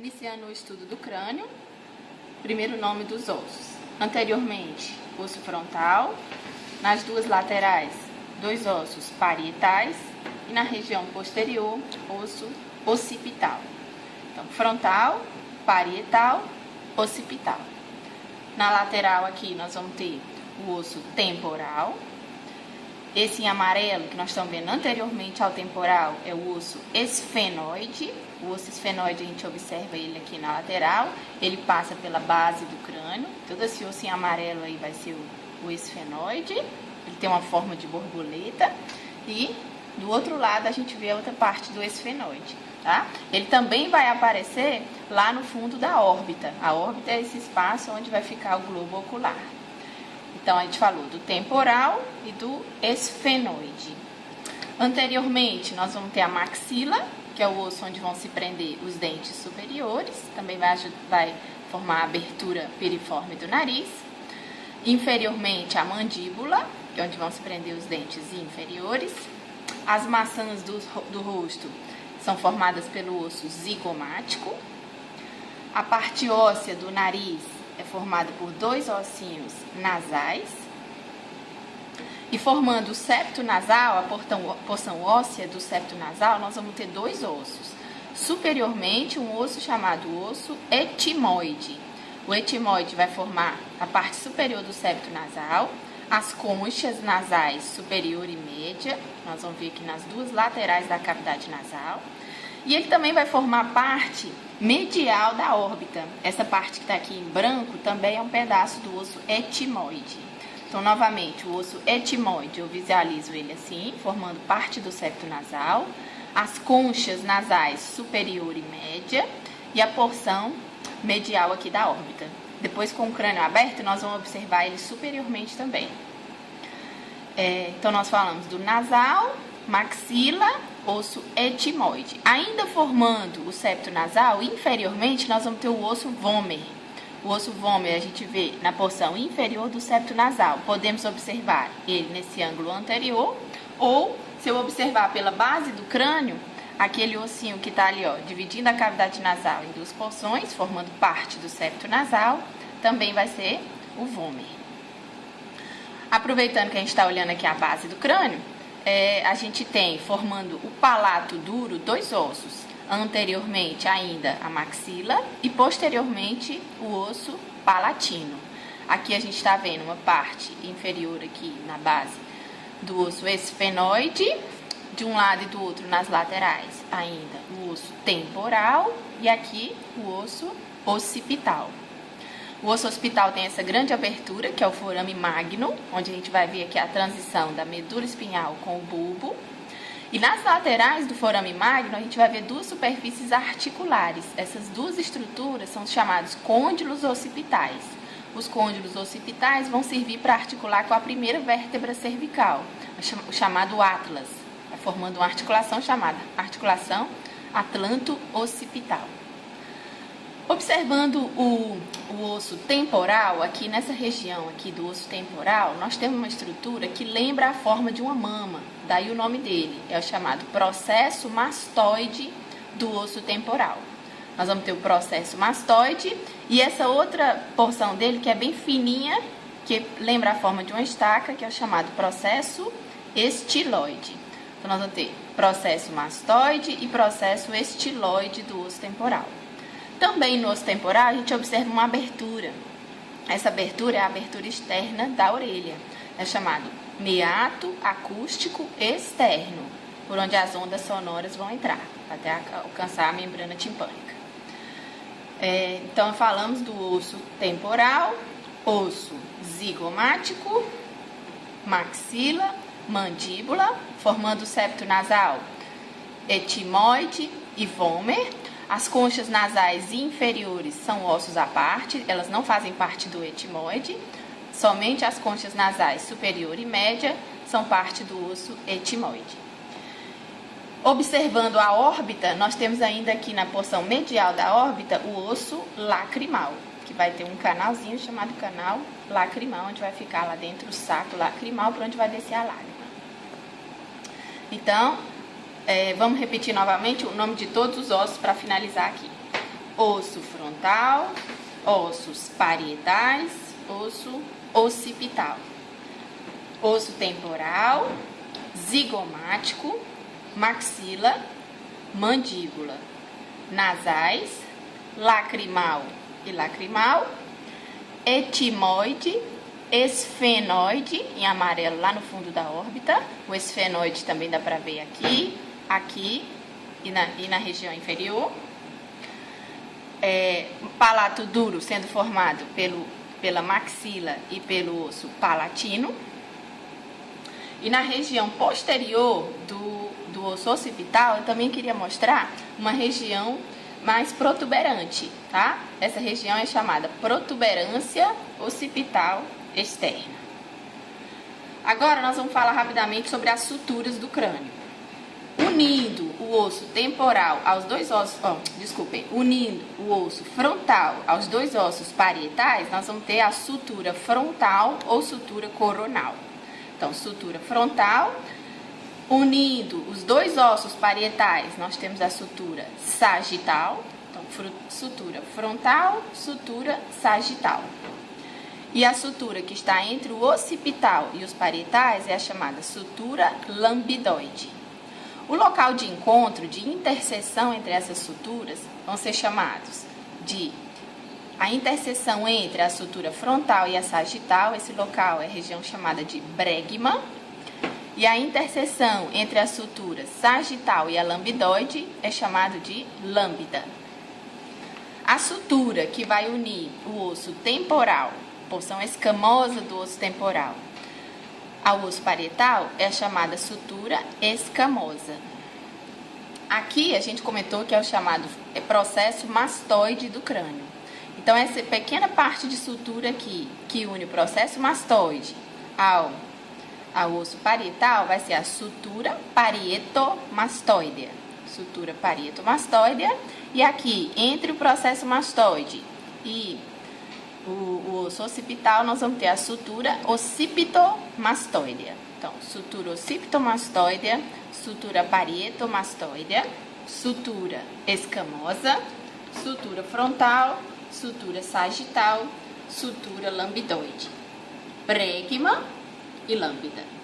Iniciando o estudo do crânio, primeiro nome dos ossos. Anteriormente, osso frontal, nas duas laterais, dois ossos parietais e na região posterior, osso occipital. Então, frontal, parietal, occipital. Na lateral aqui nós vamos ter o osso temporal. Esse em amarelo que nós estamos vendo anteriormente ao temporal é o osso esfenoide. O osso esfenoide a gente observa ele aqui na lateral, ele passa pela base do crânio. Todo esse osso em amarelo aí vai ser o esfenoide, ele tem uma forma de borboleta. E do outro lado a gente vê a outra parte do esfenoide, tá? Ele também vai aparecer lá no fundo da órbita. A órbita é esse espaço onde vai ficar o globo ocular. Então, a gente falou do temporal e do esfenoide. Anteriormente, nós vamos ter a maxila, que é o osso onde vão se prender os dentes superiores. Também vai formar a abertura piriforme do nariz. Inferiormente, a mandíbula, que é onde vão se prender os dentes inferiores. As maçãs do rosto são formadas pelo osso zigomático. A parte óssea do nariz é formado por dois ossinhos nasais. E formando o septo nasal, a porção óssea do septo nasal, nós vamos ter dois ossos. Superiormente, um osso chamado osso etimoide. O etimoide vai formar a parte superior do septo nasal, as conchas nasais superior e média, nós vamos ver aqui nas duas laterais da cavidade nasal. E ele também vai formar parte medial da órbita. Essa parte que está aqui em branco também é um pedaço do osso etimoide. Então, novamente, o osso etimoide, eu visualizo ele assim, formando parte do septo nasal, as conchas nasais superior e média e a porção medial aqui da órbita. Depois, com o crânio aberto, nós vamos observar ele superiormente também. Então, nós falamos do nasal, maxila, osso etimoide. Ainda formando o septo nasal, inferiormente, nós vamos ter o osso vômer. O osso vômer a gente vê na porção inferior do septo nasal. Podemos observar ele nesse ângulo anterior, ou, se eu observar pela base do crânio, aquele ossinho que está ali, ó, dividindo a cavidade nasal em duas porções, formando parte do septo nasal, também vai ser o vômer. Aproveitando que a gente está olhando aqui a base do crânio, a gente tem, formando o palato duro, dois ossos. Anteriormente ainda a maxila e posteriormente o osso palatino. Aqui a gente está vendo uma parte inferior aqui na base do osso esfenoide, de um lado e do outro nas laterais ainda o osso temporal e aqui o osso occipital. O osso occipital tem essa grande abertura, que é o forame magno, onde a gente vai ver aqui a transição da medula espinhal com o bulbo. E nas laterais do forame magno, a gente vai ver duas superfícies articulares. Essas duas estruturas são chamados côndilos occipitais. Os côndilos occipitais vão servir para articular com a primeira vértebra cervical, o chamado atlas, formando uma articulação chamada articulação atlanto-occipital. Observando o osso temporal, aqui nessa região aqui do osso temporal, nós temos uma estrutura que lembra a forma de uma mama, daí o nome dele, é o chamado processo mastoide do osso temporal. Nós vamos ter o processo mastoide e essa outra porção dele que é bem fininha, que lembra a forma de uma estaca, que é o chamado processo estiloide. Então nós vamos ter processo mastoide e processo estiloide do osso temporal. Também no osso temporal a gente observa uma abertura. Essa abertura é a abertura externa da orelha. É chamado meato acústico externo, por onde as ondas sonoras vão entrar, até alcançar a membrana timpânica. Então falamos do osso temporal, osso zigomático, maxila, mandíbula, formando o septo nasal, etimoide e vômer. As conchas nasais inferiores são ossos à parte, elas não fazem parte do etimoide. Somente as conchas nasais superior e média são parte do osso etimoide. Observando a órbita, nós temos ainda aqui na porção medial da órbita o osso lacrimal, que vai ter um canalzinho chamado canal lacrimal, onde vai ficar lá dentro o saco lacrimal, por onde vai descer a lágrima. Então, vamos repetir novamente o nome de todos os ossos para finalizar aqui. osso frontal, ossos parietais, osso occipital, osso temporal, zigomático, maxila, mandíbula, nasais, lacrimal e lacrimal, etimoide, esfenoide, em amarelo lá no fundo da órbita. O esfenoide também dá para ver aqui, aqui e na região inferior. Palato duro sendo formado pela maxila e pelo osso palatino. E na região posterior do osso occipital, eu também queria mostrar uma região mais protuberante, tá? Essa região é chamada protuberância occipital externa. Agora nós vamos falar rapidamente sobre as suturas do crânio. Unindo o osso temporal aos dois ossos, unindo o osso frontal aos dois ossos parietais, nós vamos ter a sutura frontal ou sutura coronal. Então, sutura frontal, unindo os dois ossos parietais, nós temos a sutura sagital. Então, sutura frontal, sutura sagital. E a sutura que está entre o occipital e os parietais é a chamada sutura lambidoide. O local de encontro, de interseção entre essas suturas, vão ser chamados de a interseção entre a sutura frontal e a sagital. Esse local é a região chamada de bregma. E a interseção entre a sutura sagital e a lambidoide é chamado de lambda. A sutura que vai unir o osso temporal, porção escamosa do osso temporal, ao osso parietal é a chamada sutura escamosa. Aqui a gente comentou que é o chamado processo mastoide do crânio. Então, essa pequena parte de sutura aqui, que une o processo mastoide ao osso parietal, vai ser a sutura parietomastoidea. Sutura parietomastoidea. E aqui, entre o processo mastoide e o osso occipital, nós vamos ter a sutura occipitomastoidea. Então, sutura occipitomastoidea, sutura parietomastoidea, sutura escamosa, sutura frontal, sutura sagital, sutura lambidoide, bregma e lambda.